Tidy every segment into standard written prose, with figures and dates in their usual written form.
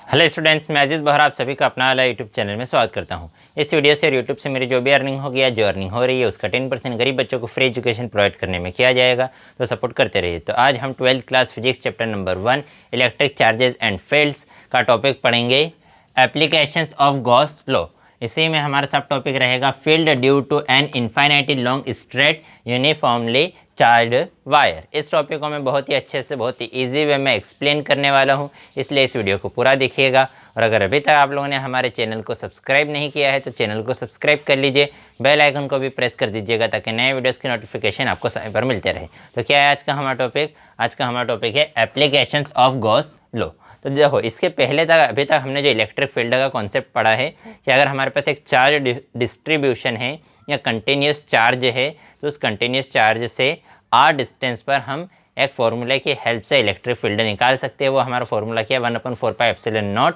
Hello students, मैं अजीज़ बहर आप सभी का अपना वाला यूट्यूब चैनल में स्वागत करता हूं। इस वीडियो से यूट्यूब से मेरी जो भी अर्निंग होगी या जो अर्निंग हो रही है उसका 10% गरीब बच्चों को फ्री एजुकेशन प्रोवाइड करने में किया जाएगा, तो सपोर्ट करते रहिए। तो आज हम 12th class physics chapter number 1 electric charges and fields का टॉपिक पढ़ेंगे, एप्लीकेशंस ऑफ गॉस लॉ। इसी में हमारा सब टॉपिक रहेगा field due to an infinitely long straight uniformly charge wire. इस टॉपिक को मैं बहुत ही अच्छे से, बहुत ही इजी वे में एक्सप्लेन करने वाला हूं, इसलिए इस वीडियो को पूरा देखिएगा। और अगर अभी तक आप लोगों ने हमारे चैनल को सब्सक्राइब नहीं किया है तो चैनल को सब्सक्राइब कर लीजिए, बेल आइकन को भी प्रेस कर दीजिएगा ताकि नए वीडियोस की नोटिफिकेशन आपको समय पर मिलते रहे। तो क्या है आज का हमारा टॉपिक? आज का हमारा टॉपिक है एप्लीकेशंस ऑफ गॉस लॉ। तो देखो, इसके पहले तक अभी तक हमने जो इलेक्ट्रिक फील्ड का कॉन्सेप्ट पढ़ा है कि अगर हमारे पास एक चार्ज डिस्ट्रीब्यूशन है या कंटिन्यूस चार्ज है तो उस कंटिन्यूस चार्ज से आर डिस्टेंस पर हम एक फॉर्मूला की हेल्प से इलेक्ट्रिक फील्ड निकाल सकते हैं। वो हमारा फॉर्मूला क्या है? 1/4πε0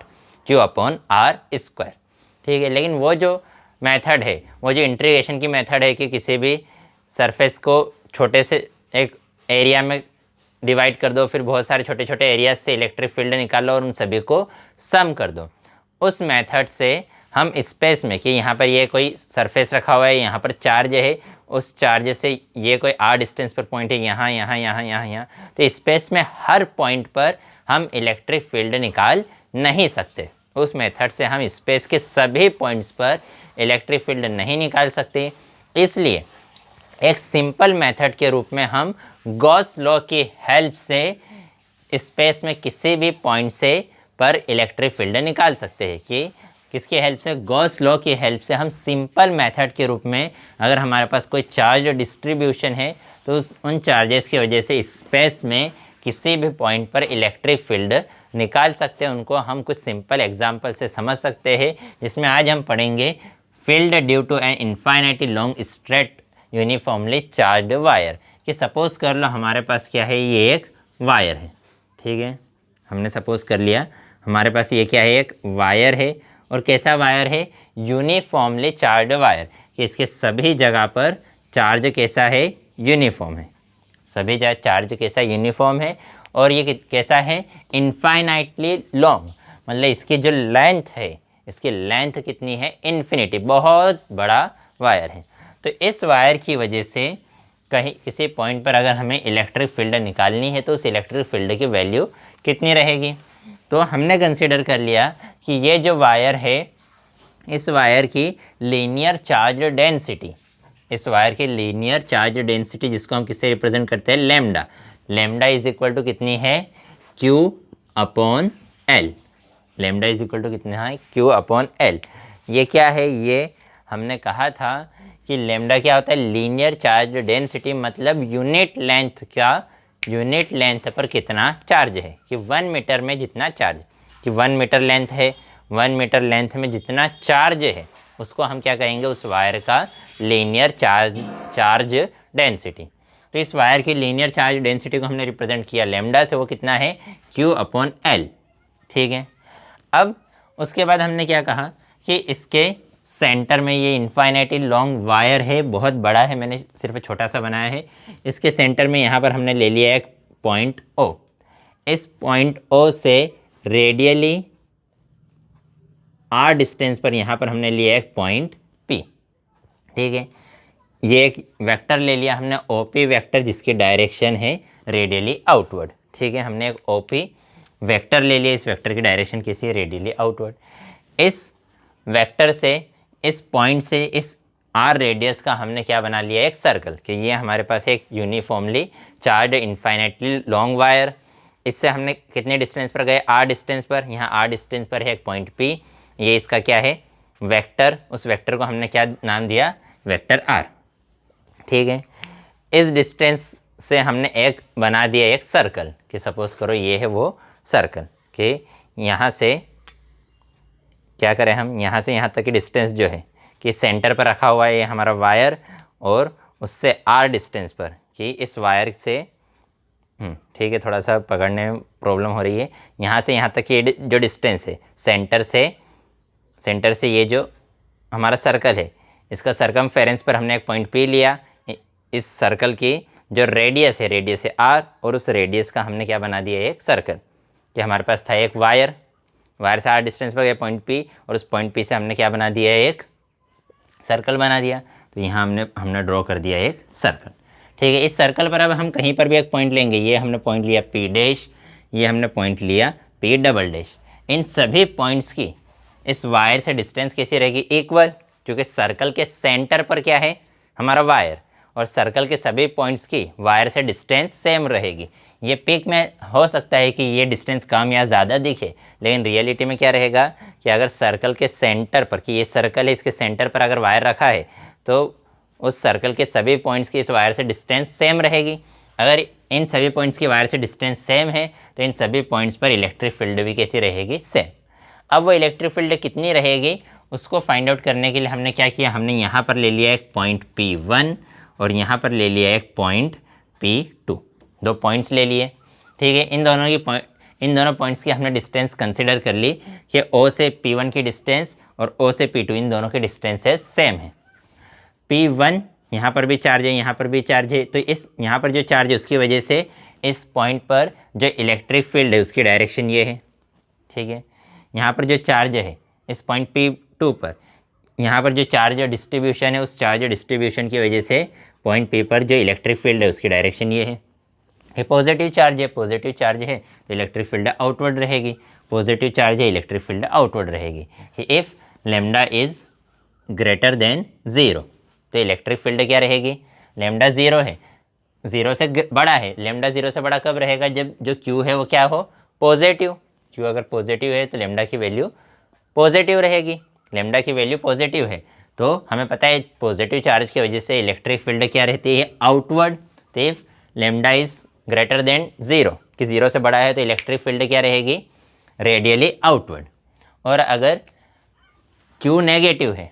Q/r²। ठीक है, लेकिन वो जो मेथड है, वो जो इंटीग्रेशन की मेथड है कि किसी भी सरफेस को छोटे से एक एरिया में डिवाइड कर दो, फिर बहुत सारे छोटे छोटे एरियाज से इलेक्ट्रिक फील्ड निकालो और उन सभी को सम कर दो, उस मेथड से हम स्पेस में कि यहाँ पर ये कोई सरफेस रखा हुआ है, यहाँ पर चार्ज है, उस चार्ज से ये कोई आर डिस्टेंस पर पॉइंट है, यहाँ यहाँ यहाँ यहाँ यहाँ, तो स्पेस में हर पॉइंट पर हम इलेक्ट्रिक फील्ड निकाल नहीं सकते। उस मेथड से हम स्पेस के सभी पॉइंट्स पर इलेक्ट्रिक फील्ड नहीं निकाल सकते। इसलिए एक सिंपल मेथड के रूप में हम गॉस लॉ की हेल्प से स्पेस में किसी भी पॉइंट से पर इलेक्ट्रिक फील्ड निकाल सकते हैं। कि किसकी हेल्प से? गॉस लॉ की हेल्प से हम सिंपल मेथड के रूप में, अगर हमारे पास कोई चार्ज डिस्ट्रीब्यूशन है तो उन चार्जेस की वजह से स्पेस में किसी भी पॉइंट पर इलेक्ट्रिक फील्ड निकाल सकते हैं। उनको हम कुछ सिंपल एग्जांपल से समझ सकते हैं, जिसमें आज हम पढ़ेंगे field due to an infinitely long straight uniformly charge wire. कि सपोज कर लो हमारे पास क्या है, ये एक वायर है। ठीक है, हमने सपोज कर लिया हमारे पास ये क्या है, एक वायर है। और कैसा वायर है? Uniformly charge wire. कि इसके सभी जगह पर चार्ज कैसा है? यूनिफॉर्म है। सभी जगह चार्ज कैसा? यूनिफॉर्म है। और ये कैसा है? इनफाइनाइटली लॉन्ग, मतलब इसकी जो लेंथ है, इसकी लेंथ कितनी है? इन्फिनिटी, बहुत बड़ा वायर है। तो इस वायर की वजह से कहीं किसी पॉइंट पर अगर हमें इलेक्ट्रिक फील्ड निकालनी है तो उस इलेक्ट्रिक फील्ड की वैल्यू कितनी रहेगी? तो हमने कंसीडर कर लिया कि ये जो वायर है, इस वायर की लीनियर चार्ज डेंसिटी, इस वायर की लीनियर चार्ज डेंसिटी जिसको हम किससे रिप्रेजेंट करते हैं? Lambda. Lambda is equal to कितनी है? Q/L। Lambda is equal to कितना है? Q/L। ये क्या है? ये हमने कहा था कि लैम्डा क्या होता है? लीनियर चार्ज डेंसिटी, मतलब यूनिट लेंथ का, यूनिट लेंथ पर कितना चार्ज है। कि 1 मीटर में जितना चार्ज, कि 1 मीटर लेंथ है, 1 मीटर लेंथ में जितना चार्ज है उसको हम क्या कहेंगे? उस वायर का लीनियर चार्ज डेंसिटी। तो इस वायर की लीनियर चार्ज डेंसिटी को हमने रिप्रेजेंट किया लैम्डा से, वो कितना है? Q/L। ठीक है, अब उसके बाद हमने क्या कहा कि इसके सेंटर में ये इनफाइनाइटली लॉन्ग वायर है, बहुत बड़ा है, मैंने सिर्फ छोटा सा बनाया है। इसके सेंटर में यहाँ पर हमने ले लिया एक पॉइंट O। इस पॉइंट O से रेडियली R डिस्टेंस पर यहाँ पर हमने लिया एक पॉइंट P। ठीक है, ये एक वेक्टर ले लिया हमने OP वेक्टर, जिसकी डायरेक्शन है रेडियली आउटवर्ड। ठीक है, हमने एक OP वेक्टर ले लिया, इस वेक्टर की डायरेक्शन कैसी है? Radially outward. इस वेक्टर से, इस पॉइंट से, इस R रेडियस का हमने क्या बना लिया? एक सर्कल। कि ये हमारे पास एक uniformly charge infinitely long wire. इससे हमने कितने डिस्टेंस पर गए? R डिस्टेंस पर। यहाँ R डिस्टेंस पर है एक पॉइंट P। ये इसका क्या है? वेक्टर। उस वेक्टर को हमने क्या नाम दिया? Vector R। ठीक है, इस डिस्टेंस से हमने एक बना दिया एक सर्कल। कि सपोज करो ये है वो सर्कल। कि यहाँ से क्या करें हम? यहाँ से यहाँ तक की डिस्टेंस जो है, कि सेंटर पर रखा हुआ है ये हमारा वायर, और उससे R डिस्टेंस पर, कि इस वायर से ठीक है, थोड़ा सा पकड़ने में प्रॉब्लम हो रही है। यहाँ से यहाँ तक की जो डिस्टेंस है, सेंटर से ये जो हमारा सर्कल है, इसका सरकमफेरेंस पर हमने एक पॉइंट P लिया। इस सर्कल की जो रेडियस है R, और उस रेडियस का हमने क्या बना दिया? एक सर्कल। कि हमारे पास था एक वायर, वायर से आर डिस्टेंस पर गए पॉइंट पी, और उस पॉइंट पी से हमने क्या बना दिया, एक सर्कल बना दिया। तो यहाँ हमने ड्रॉ कर दिया एक सर्कल। ठीक है, इस सर्कल पर अब हम कहीं पर भी एक पॉइंट लेंगे। ये हमने पॉइंट लिया पी डैश, ये हमने पॉइंट लिया पी डबल डैश। इन सभी पॉइंट्स की इस वायर से डिस्टेंस कैसी रहेगी, इक्वल, क्योंकि सर्कल के सेंटर पर क्या है, हमारा वायर, और सर्कल के सभी पॉइंट्स की वायर से डिस्टेंस सेम रहेगी। ये पिक में हो सकता है कि ये डिस्टेंस कम या ज़्यादा दिखे, लेकिन रियलिटी में क्या रहेगा कि अगर सर्कल के सेंटर पर, कि ये सर्कल है, इसके सेंटर पर अगर वायर रखा है तो उस सर्कल के सभी पॉइंट्स की इस वायर से डिस्टेंस सेम रहेगी। अगर इन सभी पॉइंट्स की वायर से डिस्टेंस सेम है तो इन सभी पॉइंट्स पर इलेक्ट्रिक फील्ड भी कैसी रहेगी, सेम। अब वो इलेक्ट्रिक फील्ड कितनी रहेगी उसको फाइंड आउट करने के लिए हमने क्या किया, हमने यहाँ पर ले लिया एक पॉइंट P1 और यहाँ पर ले लिया एक पॉइंट P2, दो पॉइंट्स ले लिए। ठीक है, इन दोनों पॉइंट्स की हमने डिस्टेंस कंसिडर कर ली कि O से P1 की डिस्टेंस और O से P2 इन दोनों की डिस्टेंसेस सेम है। P1 यहाँ पर भी चार्ज है, यहाँ पर भी चार्ज है, तो इस यहाँ पर जो चार्ज है उसकी वजह से इस पॉइंट पर जो इलेक्ट्रिक फील्ड है उसकी डायरेक्शन ये है। ठीक है, यहाँ पर जो चार्ज है इस पॉइंट P2 पर, यहाँ पर जो चार्ज डिस्ट्रीब्यूशन है उस चार्ज डिस्ट्रीब्यूशन की वजह से पॉइंट P पर जो इलेक्ट्रिक फील्ड है उसकी डायरेक्शन ये है। ये पॉजिटिव चार्ज है तो इलेक्ट्रिक फील्ड आउटवर्ड रहेगी, पॉजिटिव चार्ज है इलेक्ट्रिक फील्ड आउटवर्ड रहेगी। If lambda is greater than 0 तो इलेक्ट्रिक फील्ड क्या रहेगी, लैम्डा 0 है, 0 से बड़ा है। लैम्डा 0 से बड़ा कब रहेगा, जब जो Q है वो क्या हो, पॉजिटिव। Q अगर पॉजिटिव है तो लैम्डा की वैल्यू पॉजिटिव रहेगी, लैम्डा की वैल्यू पॉजिटिव है तो हमें पता है पॉजिटिव चार्ज की वजह से इलेक्ट्रिक फील्ड क्या रहती है, आउटवर्ड। तो if lambda is greater than 0, कि 0 से बड़ा है तो इलेक्ट्रिक फील्ड क्या रहेगी, रेडियली आउटवर्ड। और अगर Q नेगेटिव है,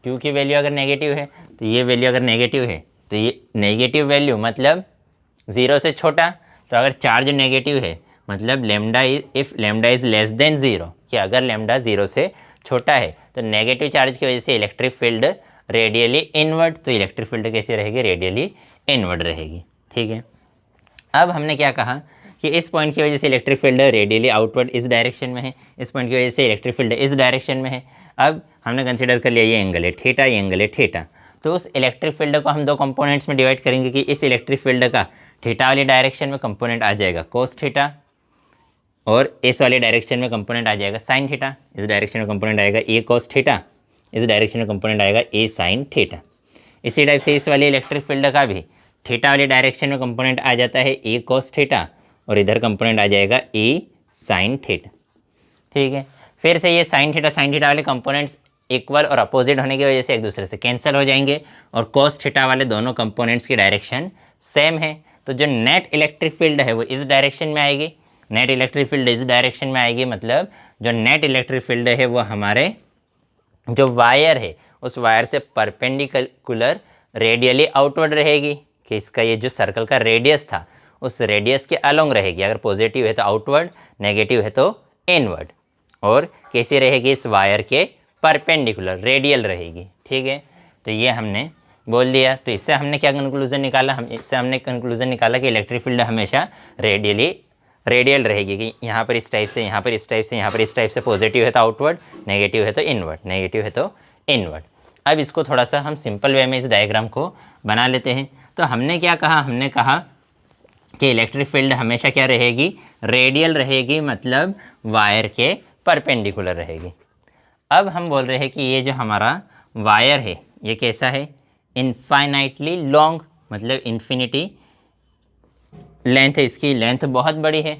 Q की वैल्यू अगर नेगेटिव है तो ये वैल्यू अगर नेगेटिव है तो ये नेगेटिव वैल्यू मतलब 0 से छोटा। तो अगर चार्ज नेगेटिव है मतलब if lambda is less than 0, कि अगर लैम्डा 0 से छोटा है तो नेगेटिव चार्ज की वजह से इलेक्ट्रिक फील्ड रेडियली इनवर्ड, तो इलेक्ट्रिक फील्ड कैसी रहेगी, रेडियली इनवर्ड रहेगी। ठीक है, अब हमने क्या कहा कि इस पॉइंट की वजह से इलेक्ट्रिक फील्ड रेडियली आउटवर्ड इस डायरेक्शन में है, इस पॉइंट की वजह से इलेक्ट्रिक फील्ड इस डायरेक्शन में है। अब हमने कंसिडर कर लिया ये एंगल है थीटा, ये एंगल है थीटा। तो उस इलेक्ट्रिक फील्ड को हम दो कंपोनेंट्स में डिवाइड करेंगे कि इस इलेक्ट्रिक फील्ड का थीटा वाली डायरेक्शन में कंपोनेंट आ जाएगा कोस थीटा, और इस वाले डायरेक्शन में कंपोनेंट आ जाएगा साइन थीटा। इस डायरेक्शन में कंपोनेंट आएगा ए कोस थीटा, इस डायरेक्शन में कंपोनेंट आएगा ए साइन थीटा। इसी टाइप से इस वाले इलेक्ट्रिक फील्ड का भी थीटा वाली डायरेक्शन में कंपोनेंट आ जाता है ए कोस थीटा, और इधर कंपोनेंट आ जाएगा ए साइन थीटा। ठीक है, फिर से ये साइन थीटा वाले कंपोनेंट्स इक्वल और अपोजिट होने की वजह से एक दूसरे से कैंसिल हो जाएंगे, और कोस थीटा वाले दोनों कंपोनेंट्स की डायरेक्शन सेम है। तो जो नेट इलेक्ट्रिक फील्ड है वो इस डायरेक्शन में आएगी, नेट इलेक्ट्रिक फील्ड इस डायरेक्शन में आएगी, मतलब जो नेट इलेक्ट्रिक फील्ड है वो हमारे जो वायर है उस वायर से परपेंडिकुलर रेडियली आउटवर्ड रहेगी, कि इसका ये जो सर्कल का रेडियस था उस रेडियस के अलोंग रहेगी। अगर पॉजिटिव है तो आउटवर्ड, नेगेटिव है तो इनवर्ड, और कैसी रहेगी, इस वायर के परपेंडिकुलर रेडियल रहेगी। ठीक है, तो ये हमने बोल दिया। तो इससे हमने क्या कंक्लूजन निकाला, इससे हमने कंक्लूजन निकाला कि इलेक्ट्रिक फील्ड हमेशा रेडियल रहेगी, कि यहाँ पर इस टाइप से, यहाँ पर इस टाइप से, यहाँ पर इस टाइप से, पॉजिटिव है तो आउटवर्ड, नेगेटिव है तो इनवर्ड, नेगेटिव है तो इनवर्ड। अब इसको थोड़ा सा हम सिंपल वे में इस डायग्राम को बना लेते हैं। तो हमने क्या कहा, हमने कहा कि इलेक्ट्रिक फील्ड हमेशा क्या रहेगी, रेडियल रहेगी, मतलब वायर के परपेंडिकुलर रहेगी। अब हम बोल रहे हैं कि ये जो हमारा वायर है ये कैसा है, इनफाइनाइटली लॉन्ग, मतलब इन्फिनिटी लेंथ है, इसकी लेंथ बहुत बड़ी है।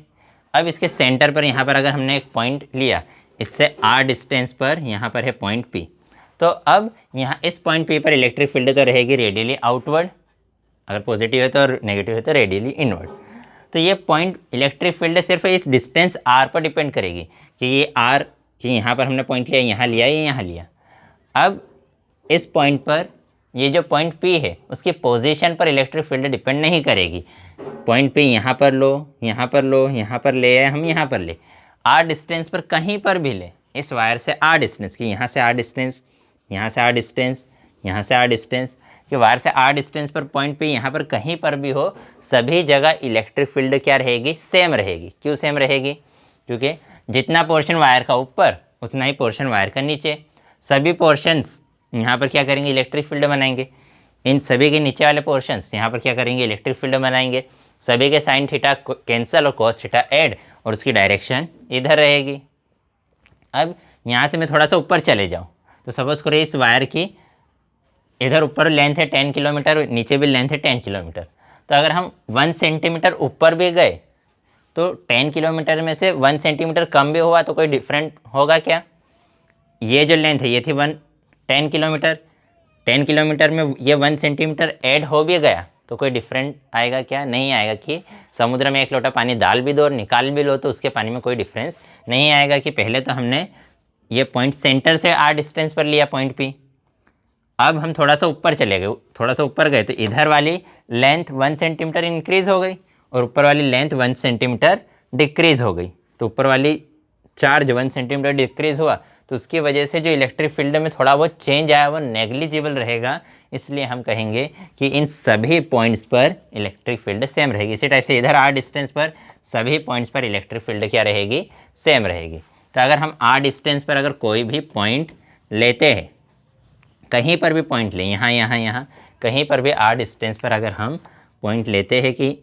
अब इसके सेंटर पर यहाँ पर अगर हमने एक पॉइंट लिया, इससे r डिस्टेंस पर यहाँ पर है पॉइंट P, तो अब यहाँ इस पॉइंट P पर इलेक्ट्रिक फील्ड तो रहेगी रेडियली आउटवर्ड, अगर पॉजिटिव है तो, और नेगेटिव है तो रेडियली इनवर्ड। तो ये पॉइंट इलेक्ट्रिक फील्ड सिर्फ इस डिस्टेंस r पर डिपेंड करेगी, कि ये r, कि यहाँ पर हमने पॉइंट लिया, यहाँ लिया, ये यहाँ लिया। अब इस पॉइंट पर ये जो पॉइंट P है उसकी पोजीशन पर इलेक्ट्रिक फील्ड डिपेंड नहीं करेगी। पॉइंट P यहाँ पर लो, यहाँ पर लो, यहाँ पर ले आए हम, यहाँ पर ले, r डिस्टेंस पर कहीं पर भी ले, इस वायर से r डिस्टेंस, कि यहाँ से r डिस्टेंस, यहाँ से r डिस्टेंस, यहाँ से r डिस्टेंस, कि वायर से r डिस्टेंस पर पॉइंट P यहाँ पर कहीं पर भी हो, सभी जगह इलेक्ट्रिक फील्ड क्या रहेगी, सेम रहेगी। क्यों सेम रहेगी, क्योंकि जितना पोर्शन वायर का ऊपर उतना ही पोर्शन वायर का नीचे। सभी पोर्शंस यहाँ पर क्या करेंगे, इलेक्ट्रिक फील्ड बनाएंगे। इन सभी के नीचे वाले पोर्शंस यहाँ पर क्या करेंगे, इलेक्ट्रिक फील्ड बनाएंगे। सभी के साइन थीटा कैंसिल और कॉस थीटा ऐड, और उसकी डायरेक्शन इधर रहेगी। अब यहाँ से मैं थोड़ा सा ऊपर चले जाऊँ तो सपोज़ करो इस वायर की इधर ऊपर लेंथ है 10 किलोमीटर, नीचे भी लेंथ है 10 किलोमीटर। तो अगर हम 1 सेंटीमीटर ऊपर भी गए तो 10 किलोमीटर में से 1 सेंटीमीटर कम भी हुआ तो कोई डिफरेंट होगा क्या? ये जो लेंथ है ये थी 10 किलोमीटर, 10 किलोमीटर में ये 1 सेंटीमीटर ऐड हो भी गया तो कोई डिफरेंट आएगा क्या? नहीं आएगा। कि समुद्र में एक लोटा पानी डाल भी दो और निकाल भी लो तो उसके पानी में कोई डिफरेंस नहीं आएगा। कि पहले तो हमने ये पॉइंट सेंटर से r डिस्टेंस पर लिया पॉइंट P। अब हम थोड़ा सा ऊपर चले गए, थोड़ा सा ऊपर गए तो इधर वाली लेंथ 1 सेंटीमीटर इंक्रीज़ हो गई और ऊपर वाली लेंथ 1 सेंटीमीटर डिक्रीज़ हो गई। तो ऊपर वाली चार्ज 1 सेंटीमीटर डिक्रीज़ हुआ तो उसकी वजह से जो इलेक्ट्रिक फील्ड में थोड़ा बहुत चेंज आया वो नेग्लिजिबल रहेगा। इसलिए हम कहेंगे कि इन सभी पॉइंट्स पर इलेक्ट्रिक फील्ड सेम रहेगी। इसी टाइप से इधर r डिस्टेंस पर सभी पॉइंट्स पर इलेक्ट्रिक फील्ड क्या रहेगी, सेम रहेगी। तो अगर हम r डिस्टेंस पर अगर कोई भी पॉइंट लेते हैं, कहीं पर भी पॉइंट लें, यहाँ कहीं पर भी r डिस्टेंस पर अगर हम पॉइंट लेते हैं कि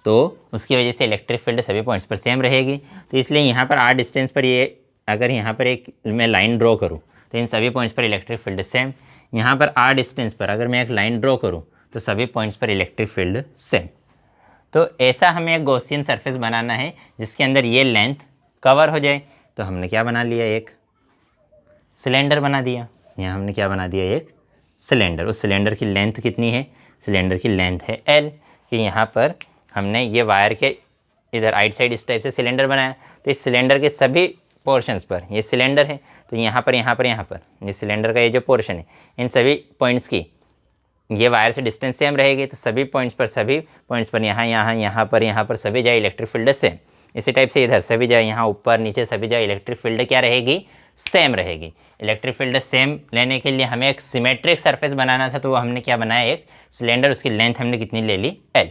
तो उसकी वजह से इलेक्ट्रिक फील्ड सभी पॉइंट्स पर सेम रहेगी। तो इसलिए यहाँ पर r डिस्टेंस पर ये अगर यहाँ पर एक मैं लाइन ड्रॉ करूँ तो इन सभी पॉइंट्स पर इलेक्ट्रिक फील्ड सेम। यहाँ पर r डिस्टेंस पर अगर मैं एक लाइन ड्रॉ करूँ तो सभी पॉइंट्स पर इलेक्ट्रिक फील्ड सेम। तो ऐसा हमें एक गॉसियन सरफेस बनाना है जिसके अंदर ये लेंथ कवर हो जाए। तो हमने क्या बना लिया, एक सिलेंडर बना दिया। यहाँ हमने क्या बना दिया, एक सिलेंडर। उस सिलेंडर की लेंथ कितनी है, सिलेंडर की लेंथ है L। कि यहाँ पर हमने ये वायर के इधर राइट साइड इस टाइप से सिलेंडर बनाया। तो इस सिलेंडर के सभी पोर्शंस पर, ये सिलेंडर है तो यहाँ पर ये सिलेंडर का ये जो पोर्शन है इन सभी पॉइंट्स की ये वायर से डिस्टेंस सेम रहेगी। तो सभी पॉइंट्स पर यहाँ पर सभी जगह इलेक्ट्रिक फील्ड सेम। इसी टाइप से इधर सभी जगह, यहाँ ऊपर नीचे सभी जगह इलेक्ट्रिक फील्ड क्या रहेगी, सेम रहेगी। इलेक्ट्रिक फील्ड सेम लेने के लिए हमें एक सिमेट्रिक सरफेस बनाना था तो वो हमने क्या बनाया, एक सिलेंडर। उसकी लेंथ हमने कितनी ले ली, L।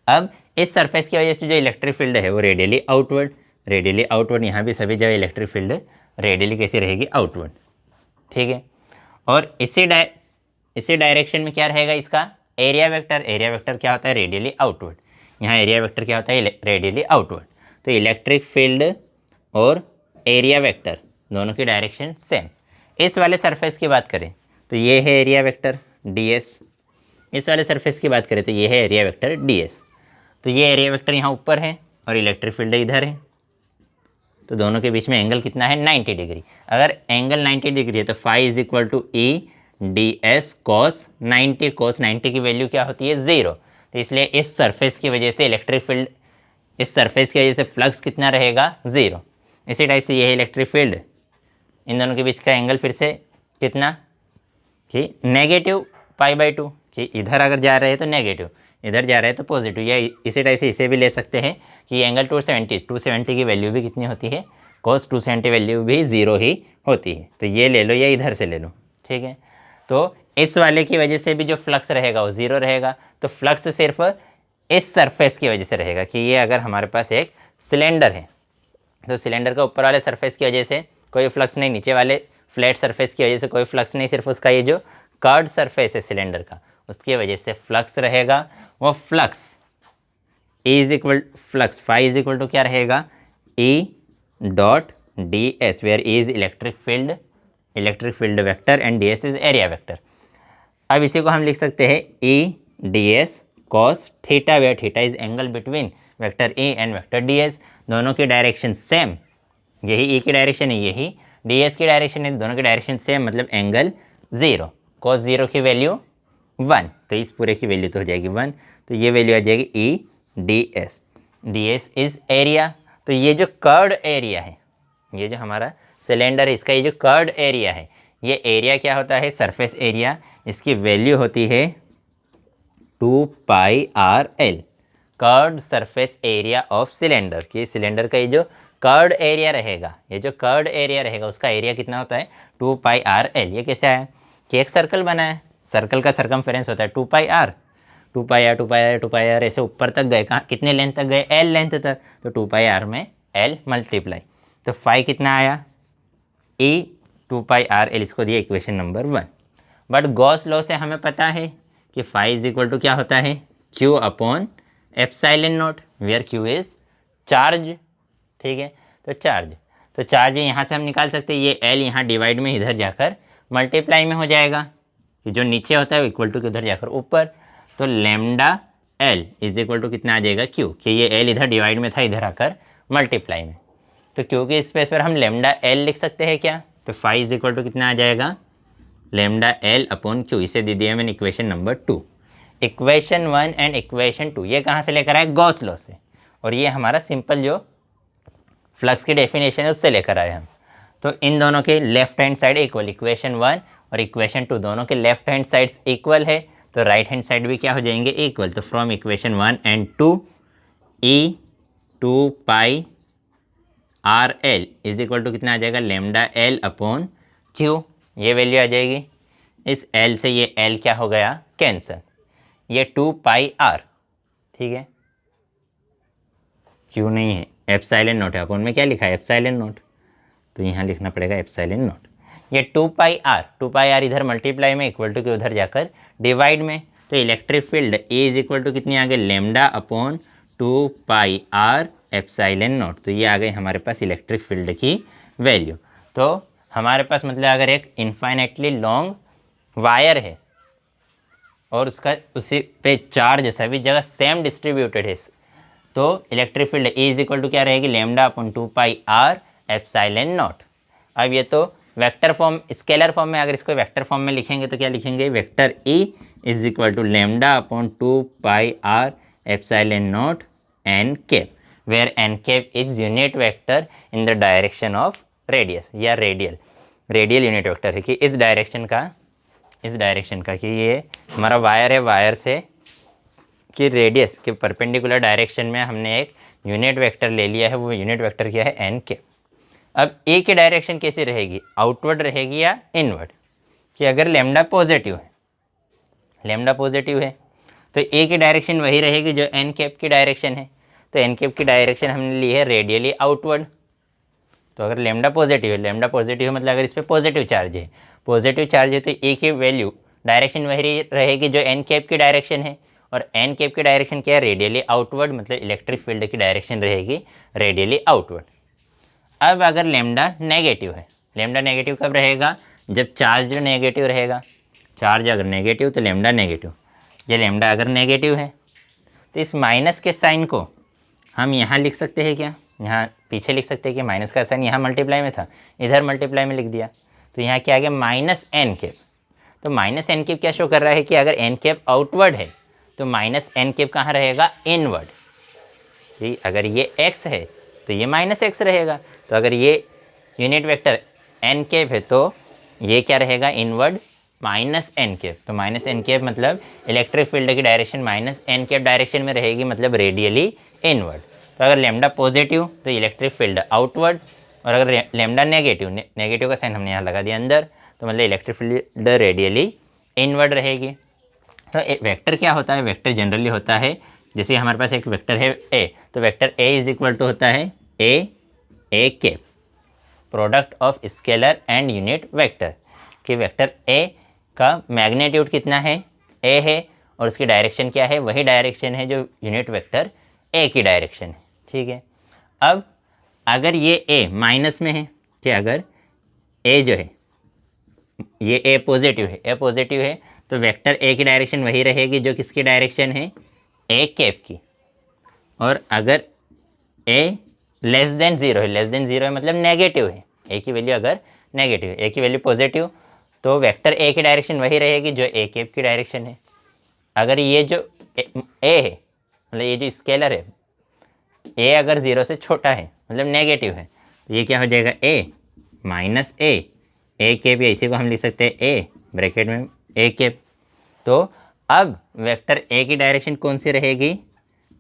अब इस सरफेस की वजह से जो इलेक्ट्रिक फील्ड है वो रेडियली आउटवर्ड, यहाँ भी सभी जगह इलेक्ट्रिक फील्ड रेडियली कैसी रहेगी, आउटवर्ड। ठीक है। और इसी डायरेक्शन में क्या रहेगा इसका एरिया वेक्टर क्या होता है, रेडियली आउटवर्ड। यहाँ एरिया वेक्टर क्या होता है, रेडियली आउटवर्ड। तो इलेक्ट्रिक फील्ड और एरिया वेक्टर दोनों की डायरेक्शन सेम। इस वाले सरफेस की बात करें तो ये है एरिया वेक्टर ds। इस वाले सरफेस की बात करें तो ये है एरिया वेक्टर ds। तो ये एरिया वेक्टर यहाँ ऊपर है और इलेक्ट्रिक फील्ड इधर है। तो दोनों के बीच में एंगल कितना है, 90 डिग्री। अगर एंगल 90 डिग्री है तो phi is equal to E ds cos 90। cos 90 की वैल्यू क्या होती है, 0। तो इसलिए इस सरफेस की वजह से इलेक्ट्रिक फील्ड, इस सरफेस की वजह से फ्लक्स कितना रहेगा, 0। इसी टाइप से ये है इलेक्ट्रिक फील्ड, इन दोनों के बीच का एंगल फिर से कितना कि नेगेटिव π/2। कि इधर अगर जा रहे हैं तो नेगेटिव, इधर जा रहे हैं तो पॉजिटिव। या इसी टाइप से इसे भी ले सकते हैं कि एंगल 270 की वैल्यू भी कितनी होती है, cos 270 वैल्यू भी 0 ही होती है। तो ये ले लो या इधर से ले लो, ठीक है। तो इस वाले की वजह से भी जो फ्लक्स रहेगा वो 0 रहेगा। तो फ्लक्स सिर्फ इस सरफेस की वजह से रहेगा कि ये अगर हमारे पास एक सिलेंडर है तो सिलेंडर के ऊपर वाले सरफेस की वजह से कोई फ्लक्स नहीं, नीचे वाले फ्लैट सरफेस की वजह से कोई फ्लक्स नहीं, सिर्फ उसका ये जो कर्व्ड सरफेस है सिलेंडर का उसकी वजह से फ्लक्स रहेगा। वो flux phi is equal to क्या रहेगा, E dot ds, where E is electric field vector and ds is area vector. अब इसी को हम लिख सकते हैं E ds cos theta, where theta is angle between vector E and vector ds। दोनों की डायरेक्शन सेम, यही E की डायरेक्शन है, यही ds की डायरेक्शन है, दोनों की डायरेक्शन सेम मतलब एंगल 0। cos 0 की वैल्यू 1, तो इस पूरे की वैल्यू तो हो जाएगी 1। तो ये वैल्यू आ जाएगी E ds इज एरिया। तो ये जो कर्व्ड एरिया है, ये जो हमारा सिलेंडर है इसका ये जो कर्व्ड एरिया है, ये एरिया क्या होता है, सरफेस एरिया। इसकी वैल्यू होती है 2πrl, curved surface area of cylinder. कि सिलेंडर का ये जो कर्व्ड एरिया रहेगा, उसका एरिया कितना होता है, 2πrl। ये कैसे आया कि एक सर्कल बना है, सर्कल का सरकमफेरेंस होता है 2πr ऐसे ऊपर तक गए, कहाँ कितने लेंथ तक गए, L लेंथ तक। तो 2πr में एल मल्टीप्लाई, तो फाई कितना आया E 2 पाई आर एल, इसको दिया equation number 1। But Gauss law से हमें पता है कि फाई इज इक्वल टू क्या होता है Q upon epsilon naught, where Q is charge. ठीक है, तो चार्ज यहाँ से हम निकाल सकते हैं, ये एल यहाँ डिवाइड में इधर जाकर मल्टीप्लाई में हो जाएगा, कि जो नीचे होता है वो इक्वल टू के उधर जाकर ऊपर, तो lambda L is equal to कितना आ जाएगा क्यू, कि ये एल इधर डिवाइड में था इधर आकर मल्टीप्लाई में, तो क्यू के स्पेस पर हम लेमडा एल लिख सकते हैं क्या, तो फाई इज इक्वल टू कितना आ जाएगा लेमडा एल अपॉन क्यू, इसे दे दिया मैंने equation number 2। Equation 1 and equation 2 ये कहाँ से लेकर आए, गॉस लॉ से, और ये हमारा सिंपल जो फ्लक्स की डेफिनेशन है उससे लेकर आए हम। तो इन दोनों के left hand side equal, equation 1 और इक्वेशन 2 दोनों के लेफ्ट हैंड साइड्स इक्वल है, तो राइट हैंड साइड भी क्या हो जाएंगे इक्वल, तो from equation 1 and 2 E 2 pi R L is equal to कितना आ जाएगा लेमडा एल अपॉन क्यू, ये वैल्यू आ जाएगी, इस एल से ये एल क्या हो गया कैंसिल, ये 2 पाई आर, ठीक है क्यू नहीं है एप्सिलॉन नॉट है, अपॉन में क्या लिखा है एप्सिलॉन नॉट, तो यहाँ लिखना पड़ेगा एप्सिलॉन नॉट, ये 2 पाई आर इधर मल्टीप्लाई में इक्वल टू के उधर जाकर डिवाइड में, तो electric field E is equal to कितनी आ गई lambda upon 2 pi R epsilon naught, तो ये आ गई हमारे पास इलेक्ट्रिक फील्ड की वैल्यू। तो हमारे पास मतलब अगर एक इनफाइनेटली लॉन्ग वायर है और उसका उसी पे चार्ज सभी जगह सेम डिस्ट्रीब्यूटेड है, तो electric field E is equal to क्या रहेगी lambda upon 2 pi R epsilon naught. अब ये तो वेक्टर फॉर्म स्केलर फॉर्म में, अगर इसको वेक्टर फॉर्म में लिखेंगे तो क्या लिखेंगे vector E is equal to lambda upon 2 pi R epsilon naught N cap, where N cap is unit vector in the direction of radius, या रेडियल यूनिट वेक्टर है कि इस डायरेक्शन का कि ये हमारा वायर है, वायर से कि रेडियस के परपेंडिकुलर डायरेक्शन में हमने एक यूनिट वेक्टर ले लिया है, वो यूनिट वेक्टर क्या है एन के। अब ए की डायरेक्शन कैसी रहेगी, आउटवर्ड रहेगी या इनवर्ड, कि अगर लेमडा पॉजिटिव है तो ए की डायरेक्शन वही रहेगी जो एन कैप की डायरेक्शन है, तो एन कैप की डायरेक्शन हमने ली है रेडियली आउटवर्ड। तो अगर लेमडा पॉजिटिव है मतलब अगर इस पर पॉजिटिव चार्ज है तो ए की वैल्यू डायरेक्शन वही रहेगी जो एन कैप की डायरेक्शन है, और एन कैप की डायरेक्शन क्या है रेडियली आउटवर्ड, मतलब इलेक्ट्रिक फील्ड की डायरेक्शन रहेगी रेडियली आउटवर्ड। अब अगर लेमडा नेगेटिव है, लेमडा नेगेटिव कब रहेगा, जब चार्ज जो नेगेटिव रहेगा, चार्ज अगर नेगेटिव तो लेमडा नेगेटिव, ये लेमडा अगर नेगेटिव है तो इस माइनस के साइन को हम यहाँ लिख सकते हैं क्या, यहाँ पीछे लिख सकते हैं कि माइनस का साइन यहाँ मल्टीप्लाई में था, इधर मल्टीप्लाई में लिख दिया, तो यहाँ क्या आ गया माइनस एन कैप। तो माइनस एन कैप क्या शो कर रहा है कि अगर एन कैप आउटवर्ड है तो माइनस एन कैप कहाँ रहेगा इनवर्ड, ठीक, अगर ये x है तो ये माइनस एक्स रहेगा, तो अगर ये यूनिट वेक्टर एन कैप है तो ये क्या रहेगा इनवर्ड माइनस एन कैप, तो माइनस एन कैप मतलब इलेक्ट्रिक फील्ड की direction minus N cap direction में रहेगी, मतलब रेडियली इनवर्ड। तो अगर लेमडा पॉजिटिव तो इलेक्ट्रिक फील्ड आउटवर्ड, और अगर लेमडा नेगेटिव का साइन हमने यहाँ लगा दिया अंदर, तो मतलब इलेक्ट्रिक फील्ड रेडियली इनवर्ड रहेगी। तो वेक्टर क्या होता है, वेक्टर जनरली होता है, जैसे हमारे पास एक वेक्टर है ए, तो vector A is equal to होता है A cap, product of scalar and unit vector, कि वेक्टर ए का मैग्नीट्यूड कितना है ए है, और उसकी डायरेक्शन क्या है, वही डायरेक्शन है जो यूनिट वेक्टर ए की डायरेक्शन है, ठीक है। अब अगर ये ए माइनस में है, कि अगर ए जो है ये ए पॉजिटिव है तो वेक्टर ए की डायरेक्शन वही रहेगी जो किसकी डायरेक्शन है ए कैप की, और अगर ए लेस देन ज़ीरो है मतलब नेगेटिव है, ए की वैल्यू अगर नेगेटिव है, ए की वैल्यू पॉजिटिव, तो वेक्टर ए की डायरेक्शन वही रहेगी जो ए कैप की डायरेक्शन है। अगर ये जो ए है मतलब ये जो स्केलर है ए अगर ज़ीरो से छोटा है मतलब नेगेटिव है, तो ये क्या हो जाएगा ए माइनस ए कैप, या इसी को हम लिख सकते हैं ए ब्रैकेट में ए कैप। तो अब वेक्टर ए की डायरेक्शन कौन सी रहेगी,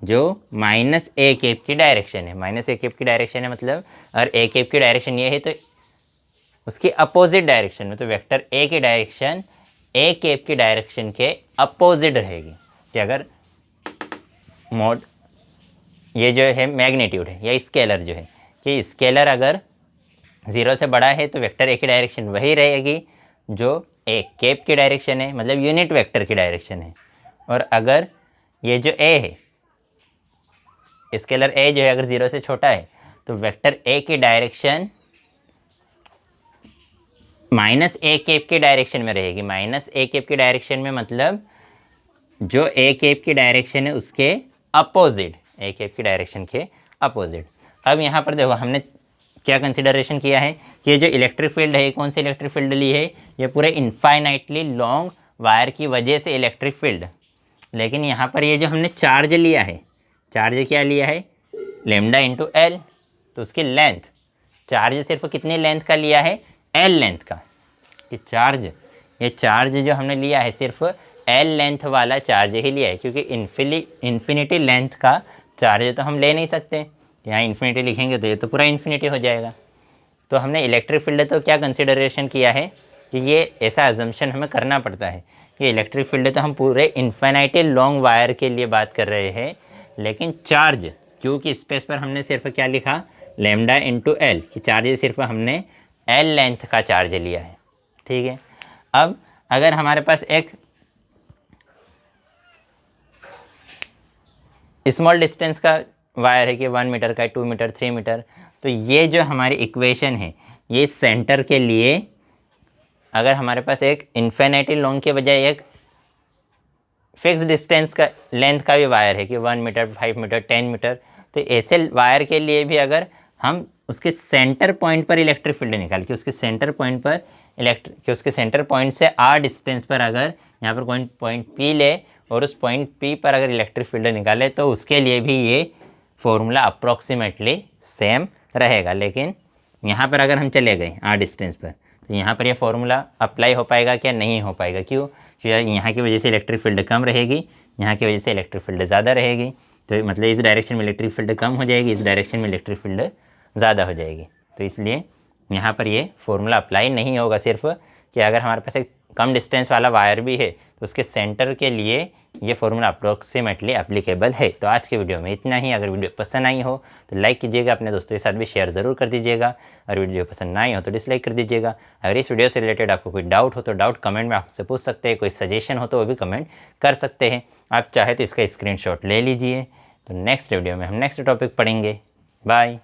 जो माइनस ए कैप की डायरेक्शन है, माइनस ए कैप की डायरेक्शन है, मतलब अगर ए कैप की डायरेक्शन ये है तो उसकी अपोजिट डायरेक्शन में, तो वेक्टर ए की डायरेक्शन ए कैप की डायरेक्शन के अपोजिट रहेगी, कि अगर मोड ये जो है मैग्नीट्यूड है या स्केलर जो है कि स्केलर अगर 0 से बड़ा है तो वेक्टर ए की डायरेक्शन वही रहेगी जो ए कैप की डायरेक्शन है, मतलब यूनिट वेक्टर की डायरेक्शन है। और अगर ये जो ए है, स्केलर ए जो है अगर 0 से छोटा है तो वेक्टर ए की डायरेक्शन माइनस ए कैप की डायरेक्शन में रहेगी। माइनस ए कैप की डायरेक्शन में मतलब जो ए कैप की डायरेक्शन है उसके अपोजिट, ए कैप की डायरेक्शन के अपोजिट। अब यहाँ पर देखो हमने क्या कंसिडरेशन किया है कि ये जो इलेक्ट्रिक फील्ड है, ये कौन सी इलेक्ट्रिक फील्ड ली है, ये पूरे इनफाइनाइटली लॉन्ग वायर की वजह से इलेक्ट्रिक फील्ड। लेकिन यहाँ पर ये जो हमने चार्ज लिया है, चार्ज क्या लिया है, लेमडा इंटू एल, तो उसकी लेंथ, चार्ज सिर्फ कितनी लेंथ का लिया है, एल लेंथ का। कि चार्ज, ये चार्ज जो हमने लिया है सिर्फ एल लेंथ वाला चार्ज ही लिया है, क्योंकि इन्फिनिटी लेंथ का चार्ज तो हम ले नहीं सकते। यहाँ इन्फिनिटी लिखेंगे तो ये तो पूरा इन्फिनिटी हो जाएगा। तो हमने इलेक्ट्रिक फील्ड तो क्या कंसिडरेशन किया है कि ये ऐसा अजम्पशन हमें करना पड़ता है कि इलेक्ट्रिक फील्ड तो हम पूरे इन्फिनिटी लॉन्ग वायर के लिए बात कर रहे हैं, लेकिन चार्ज क्योंकि स्पेस पर हमने सिर्फ क्या लिखा, लेमडा इंटू एल, कि चार्ज सिर्फ हमने एल लेंथ का चार्ज लिया है। ठीक है। अब अगर हमारे पास एक स्मॉल डिस्टेंस का वायर है कि 1 मीटर का, 2 मीटर, 3 मीटर, तो ये जो हमारी इक्वेशन है ये सेंटर के लिए, अगर हमारे पास एक इन्फिनिटी लॉन्ग के बजाय एक फिक्स डिस्टेंस का लेंथ का भी वायर है कि 1 मीटर, 5 मीटर, 10 मीटर, तो ऐसे वायर के लिए भी अगर हम उसके सेंटर पॉइंट पर इलेक्ट्रिक फील्ड निकाल के उसके सेंटर पॉइंट पर उसके सेंटर पॉइंट से आर डिस्टेंस पर अगर यहाँ पर पॉइंट पी ले और उस पॉइंट पी पर अगर इलेक्ट्रिक फील्ड निकाले तो उसके लिए भी ये फॉर्मूला अप्रॉक्सीमेटली सेम रहेगा। लेकिन यहाँ पर अगर हम चले गए आर डिस्टेंस पर तो यहाँ पर ये फॉर्मूला अप्लाई हो पाएगा क्या, नहीं हो पाएगा। क्यों? क्योंकि यहाँ की वजह से इलेक्ट्रिक फील्ड कम रहेगी, यहाँ की वजह से इलेक्ट्रिक फील्ड ज़्यादा रहेगी। तो मतलब इस डायरेक्शन में इलेक्ट्रिक फील्ड कम हो जाएगी, इस डायरेक्शन में इलेक्ट्रिक फील्ड ज़्यादा हो जाएगी। तो इसलिए यहाँ पर ये फॉर्मूला अप्लाई नहीं होगा। सिर्फ कि अगर हमारे पास एक कम डिस्टेंस वाला वायर भी है तो उसके सेंटर के लिए ये फॉर्मूला अप्रोक्सीमेटली एप्लीकेबल है। तो आज के वीडियो में इतना ही। अगर वीडियो पसंद आई हो तो लाइक कीजिएगा, अपने दोस्तों के साथ भी शेयर ज़रूर कर दीजिएगा, और वीडियो पसंद ना आई हो तो डिसलाइक कर दीजिएगा। अगर इस वीडियो से रिलेटेड आपको कोई डाउट हो तो डाउट कमेंट में आपसे पूछ सकते हैं, कोई सजेशन हो तो वो भी कमेंट कर सकते हैं। आप चाहे तो इसका स्क्रीनशॉट ले लीजिए। तो नेक्स्ट वीडियो में हम नेक्स्ट टॉपिक पढ़ेंगे। बाय।